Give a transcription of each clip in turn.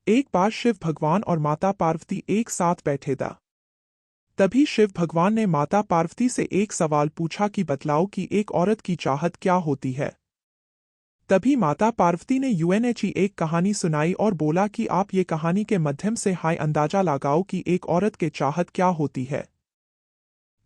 एक बार शिव भगवान और माता पार्वती एक साथ बैठे थे। तभी शिव भगवान ने माता पार्वती से एक सवाल पूछा कि बतलाओ कि एक औरत की चाहत क्या होती है। तभी माता पार्वती ने यूएनएचई एक कहानी सुनाई और बोला कि आप ये कहानी के माध्यम से हाई अंदाजा लगाओ कि एक औरत के चाहत क्या होती है।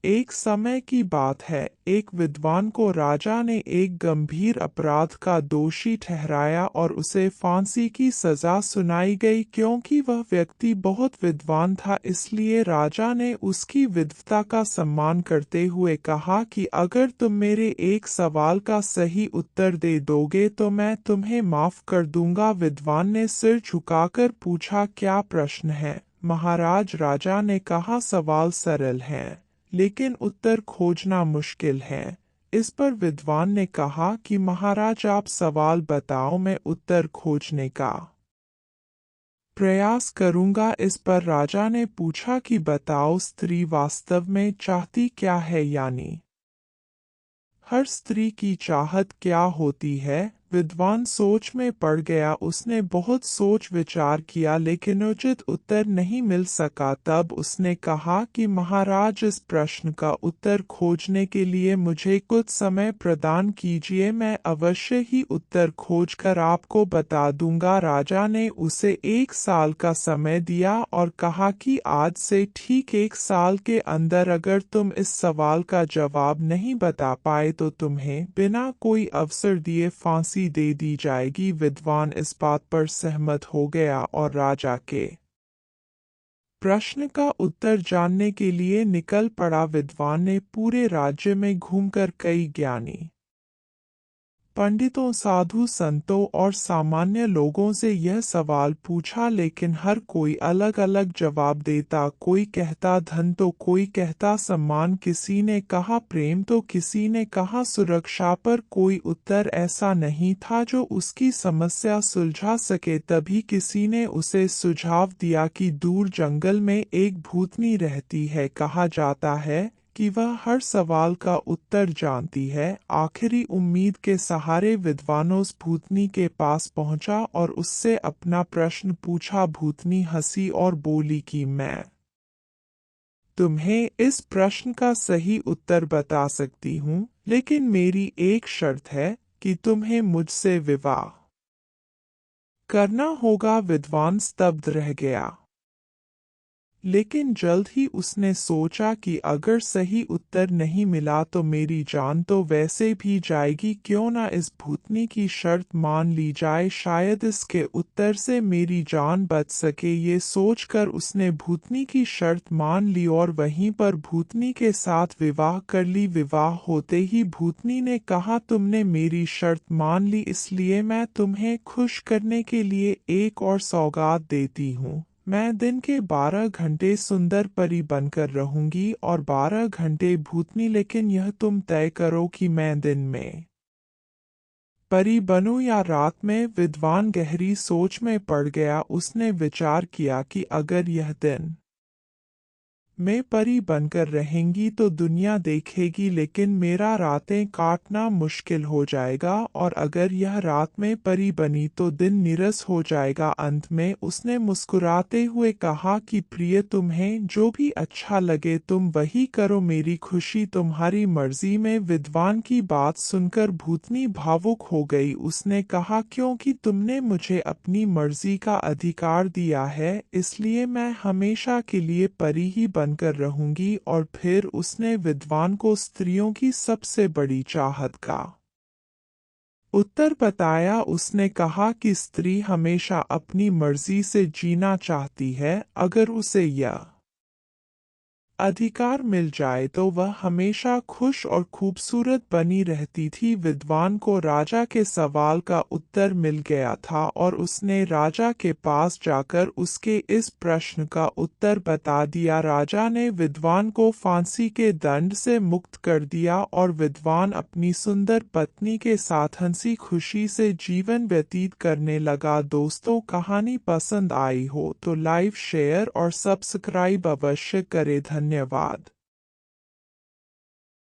एक समय की बात है, एक विद्वान को राजा ने एक गंभीर अपराध का दोषी ठहराया और उसे फांसी की सजा सुनाई गई। क्योंकि वह व्यक्ति बहुत विद्वान था, इसलिए राजा ने उसकी विद्वता का सम्मान करते हुए कहा कि अगर तुम मेरे एक सवाल का सही उत्तर दे दोगे तो मैं तुम्हें माफ कर दूंगा। विद्वान ने सिर झुकाकर पूछा, क्या प्रश्न है महाराज? राजा ने कहा, सवाल सरल है लेकिन उत्तर खोजना मुश्किल है। इस पर विद्वान ने कहा कि महाराज आप सवाल बताओ, मैं उत्तर खोजने का प्रयास करूंगा। इस पर राजा ने पूछा कि बताओ स्त्री वास्तव में चाहती क्या है, यानी हर स्त्री की चाहत क्या होती है। विद्वान सोच में पड़ गया। उसने बहुत सोच विचार किया लेकिन उचित उत्तर नहीं मिल सका। तब उसने कहा कि महाराज इस प्रश्न का उत्तर खोजने के लिए मुझे कुछ समय प्रदान कीजिए, मैं अवश्य ही उत्तर खोजकर आपको बता दूंगा। राजा ने उसे 1 साल का समय दिया और कहा कि आज से ठीक 1 साल के अंदर अगर तुम इस सवाल का जवाब नहीं बता पाए तो तुम्हें बिना कोई अवसर दिए फांसी दे दी जाएगी। विद्वान इस बात पर सहमत हो गया और राजा के प्रश्न का उत्तर जानने के लिए निकल पड़ा। विद्वान ने पूरे राज्य में घूमकर कई ज्ञानी पंडितों, साधु संतों और सामान्य लोगों से यह सवाल पूछा लेकिन हर कोई अलग अलग जवाब देता। कोई कहता धन तो कोई कहता सम्मान, किसी ने कहा प्रेम तो किसी ने कहा सुरक्षा, पर कोई उत्तर ऐसा नहीं था जो उसकी समस्या सुलझा सके। तभी किसी ने उसे सुझाव दिया कि दूर जंगल में एक भूतनी रहती है। कहा जाता है कि वह हर सवाल का उत्तर जानती है। आखिरी उम्मीद के सहारे विद्वान उस भूतनी के पास पहुंचा और उससे अपना प्रश्न पूछा। भूतनी हंसी और बोली कि मैं तुम्हें इस प्रश्न का सही उत्तर बता सकती हूँ, लेकिन मेरी एक शर्त है कि तुम्हें मुझसे विवाह करना होगा। विद्वान स्तब्ध रह गया, लेकिन जल्द ही उसने सोचा कि अगर सही उत्तर नहीं मिला तो मेरी जान तो वैसे भी जाएगी, क्यों ना इस भूतनी की शर्त मान ली जाए, शायद इसके उत्तर से मेरी जान बच सके। ये सोचकर उसने भूतनी की शर्त मान ली और वहीं पर भूतनी के साथ विवाह कर ली। विवाह होते ही भूतनी ने कहा, तुमने मेरी शर्त मान ली, इसलिए मैं तुम्हें खुश करने के लिए एक और सौगात देती हूँ। मैं दिन के 12 घंटे सुंदर परी बनकर रहूंगी और 12 घंटे भूतनी, लेकिन यह तुम तय करो कि मैं दिन में परी बनूं या रात में। विद्वान गहरी सोच में पड़ गया। उसने विचार किया कि अगर यह दिन मैं परी बनकर रहेंगी तो दुनिया देखेगी, लेकिन मेरा रातें काटना मुश्किल हो जाएगा, और अगर यह रात में परी बनी तो दिन नीरस हो जाएगा। अंत में उसने मुस्कुराते हुए कहा कि प्रिय, तुम्हें जो भी अच्छा लगे तुम वही करो, मेरी खुशी तुम्हारी मर्जी में। विद्वान की बात सुनकर भूतनी भावुक हो गई। उसने कहा, क्योंकि तुमने मुझे अपनी मर्जी का अधिकार दिया है, इसलिए मैं हमेशा के लिए परी ही बनकर रहूंगी। और फिर उसने विद्वान को स्त्रियों की सबसे बड़ी चाहत का उत्तर बताया। उसने कहा कि स्त्री हमेशा अपनी मर्जी से जीना चाहती है। अगर उसे यह अधिकार मिल जाए तो वह हमेशा खुश और खूबसूरत बनी रहती थी। विद्वान को राजा के सवाल का उत्तर मिल गया था और उसने राजा के पास जाकर उसके इस प्रश्न का उत्तर बता दिया। राजा ने विद्वान को फांसी के दंड से मुक्त कर दिया और विद्वान अपनी सुंदर पत्नी के साथ हंसी खुशी से जीवन व्यतीत करने लगा। दोस्तों, कहानी पसंद आई हो तो लाइक, शेयर और सब्सक्राइब अवश्य करें। धन्यवाद।